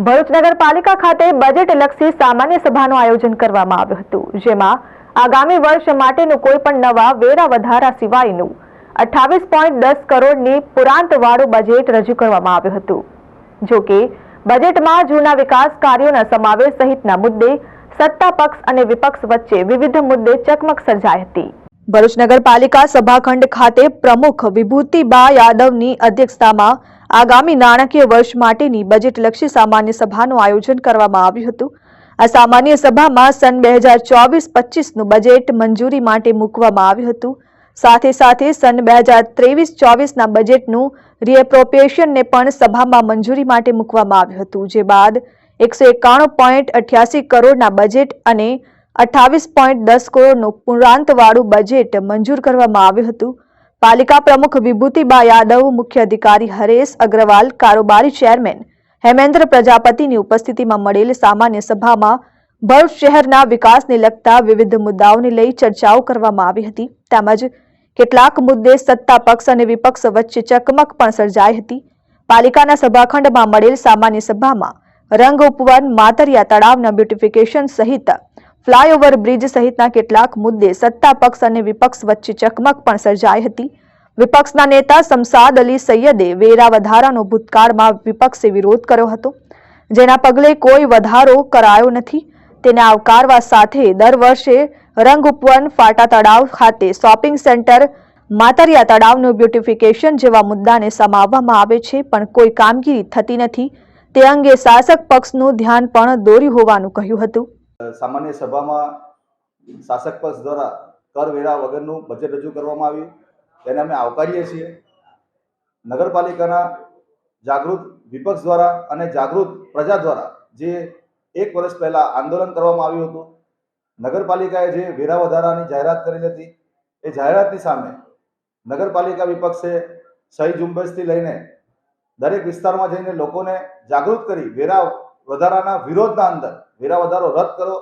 ભરૂચ નગરપાલિકા ખાતે બજેટલક્ષી સામાન્ય સભાનું આયોજન કરવામાં આવ્યું હતું, જેમાં આગામી વર્ષ માટેનું કોઈ પણ નવા વેરા વધારા સિવાયનું 28.10 કરોડની પુરાંતવાળું બજેટ રજૂ કરવામાં આવ્યું હતું। જો કે બજેટમાં જૂના વિકાસ કાર્યોના સમાવેશ સહિતના મુદ્દે સત્તા પક્ષ અને વિપક્ષ વચ્ચે વિવિધ મુદ્દે ચકમક સર્જાઈ હતી। ભરૂચ નગરપાલિકા સભાખંડ ખાતે પ્રમુખ વિભૂતિબા યાદવની અધ્યક્ષતામાં આગામી નાણાકીય વર્ષ માટેની બજેટલક્ષી સામાન્ય સભાનું આયોજન કરવામાં આવ્યું હતું। આ સામાન્ય સભામાં સન 2024-25નું બજેટ મંજૂરી માટે મૂકવામાં આવ્યું હતું। સાથે સાથે સન 2023-24ના બજેટનું રીએપ્રોપ્રિએશનને પણ સભામાં મંજૂરી માટે મૂકવામાં આવ્યું હતું, જે બાદ 191.88 કરોડના બજેટ અને 28.10 કરોડનું પુરાંતવાળું બજેટ મંજૂર કરવામાં આવ્યું હતું। પાલિકા પ્રમુખ વિભૂતિબા યાદવ, મુખ્ય અધિકારી હરેશ અગ્રવાલ, કારોબારી ચેરમેન હેમેન્દ્ર પ્રજાપતિની ઉપસ્થિતિમાં મળેલ સામાન્ય સભામાં ભરૂચ શહેરના વિકાસને લગતા વિવિધ મુદ્દાઓને લઈ ચર્ચાઓ કરવામાં આવી હતી। તેમજ કેટલાક મુદ્દે સત્તા પક્ષ અને વિપક્ષ વચ્ચે ચકમક પણ સર્જાઈ હતી। પાલિકાના સભાખંડમાં મળેલ સામાન્ય સભામાં રંગ ઉપવન, માતરિયા તળાવના બ્યુટિફિકેશન સહિત ફ્લાયઓવર બ્રિજ સહિતના કેટલાક મુદ્દે સત્તા પક્ષ અને વિપક્ષ વચ્ચે ચકમક પણ સર્જાઈ હતી। વિપક્ષના નેતા શમસાદ અલી સૈયદે વેરા વધારાનો ભૂતકાળમાં વિપક્ષે વિરોધ કર્યો હતો, જેના પગલે કોઈ વધારો કરાયો નથી, તેને આવકારવા સાથે દર વર્ષે રંગ ઉપવન, ફાટા તળાવ ખાતે શોપિંગ સેન્ટર, માતરિયા તળાવનું બ્યુટિફિકેશન જેવા મુદ્દાને સમાવવામાં આવે છે, પણ કોઈ કામગીરી થતી નથી। તે અંગે શાસક પક્ષનું ધ્યાન પણ દોર્યું હોવાનું કહ્યું હતું। સામાન્ય સભામાં શાસક પક્ષ દ્વારા કરવેરા વગરનું બજેટ રજૂ કરવામાં આવ્યું, તેને અમે આવકારીએ છીએ। નગરપાલિકાના જાગૃત વિપક્ષ દ્વારા અને જાગૃત પ્રજા દ્વારા જે 1 વર્ષ પહેલા આંદોલન કરવામાં આવ્યું હતું, નગરપાલિકાએ જે વેરા વધારાની જાહેરાત કરેલી હતી, એ જાહેરાતની સામે નગરપાલિકા વિપક્ષે સહી ઝુંબેશથી લઈને દરેક વિસ્તારમાં જઈને લોકોને જાગૃત કરી વેરા વધારાના વિરોધના અંદર વેરા વધારો રદ કરો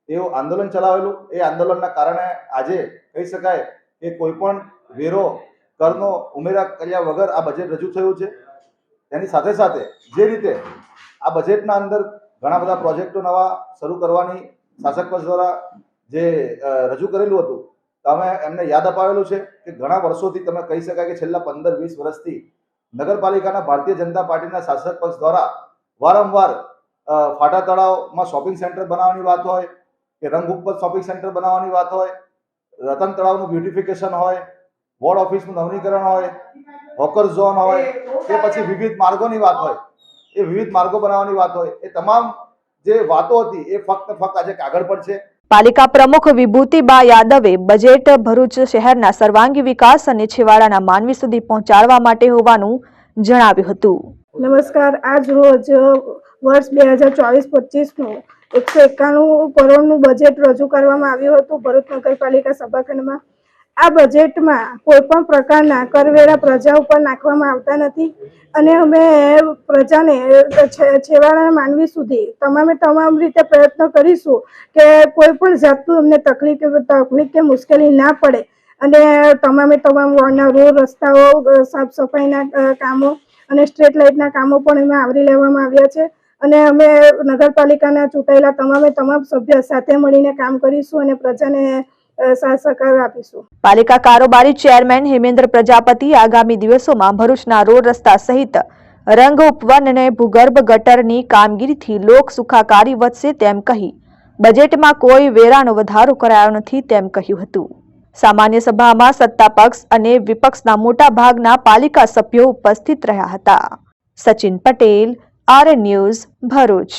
એવું આંદોલન ચલાવેલું। એ આંદોલનના કારણે આજે કહી શકાય કે કોઈ પણ વેરો કરનો ઉમેરા કર્યા વગર આ બજેટ રજૂ થયું છે। તેની સાથે સાથે જે રીતે આ બજેટના અંદર ઘણા બધા પ્રોજેક્ટો નવા શરૂ કરવાની શાસક પક્ષ દ્વારા જે રજૂ કરેલું હતું, તો અમે એમને યાદ અપાવેલું છે કે ઘણા વર્ષોથી તમે કહી શકાય કે છેલ્લા 15-20 વર્ષથી નગરપાલિકાના ભારતીય જનતા પાર્ટીના શાસક પક્ષ દ્વારા વારંવાર ફાટા તળાવમાં શોપિંગ સેન્ટર બનાવવાની વાત હોય કે રંગ ઉપર શોપિંગ સેન્ટર બનાવવાની વાત હોય, રતન તળાવનું બ્યુટિફિકેશન હોય, વોર્ડ ઓફિસનું નવીનીકરણ હોય, હોકર ઝોન હોય કે પછી વિવિધ માર્ગોની વાત હોય, એ વિવિધ માર્ગો બનાવવાની વાત હોય, એ તમામ જે વાતો હતી એ ફક્ત આજે કાગળ પર છે। પાલિકા પ્રમુખ વિભૂતિબા યાદવે બજેટ ભરૂચ શહેરના સર્વાંગી વિકાસ અને છેવાડાના માનવી સુધી પહોંચાડવા માટે હોવાનું જણાવ્યું હતું। નમસ્કાર, આજ રોજ વર્ષ 2024-25નું 191 કરોડનું બજેટ રજૂ કરવામાં આવ્યું હતું ભરૂચ નગરપાલિકા સભાખંડમાં। આ બજેટમાં કોઈ પણ પ્રકારના કરવેરા પ્રજા ઉપર નાખવામાં આવતા નથી અને અમે પ્રજાને છેવાડાના માનવી સુધી તમામ રીતે પ્રયત્ન કરીશું કે કોઈ પણ જાતનું અમને તકલીફ કે મુશ્કેલી ના પડે અને તમામ વોર્ડના રોડ, રસ્તાઓ, સાફ સફાઈના કામો અને સ્ટ્રીટ લાઇટના કામો પણ એમાં આવરી લેવામાં આવ્યા છે અને અમે નગરપાલિકાના ચૂંટાયેલા તમામ સભ્ય સાથે મળીને કામ કરીશું અને પ્રજાને સાથ સહકાર આપીશું। પાલિકા કારોબારી ચેરમેન હેમેન્દ્ર પ્રજાપતિ આગામી દિવસોમાં ભરૂચના રોડ, રસ્તા સહિત રંગ ઉપવન અને ભૂગર્ભ ગટરની કામગીરીથી લોક સુખાકારી વધશે તેમ કહી બજેટમાં કોઈ વેરાનો વધારો કરાયો નથી તેમ કહ્યું હતું। સામાન્ય સભામાં સત્તા પક્ષ અને વિપક્ષના મોટા ભાગના પાલિકા સભ્યો ઉપસ્થિત રહ્યા હતા। Sachin Patel, RN news, Bharuch.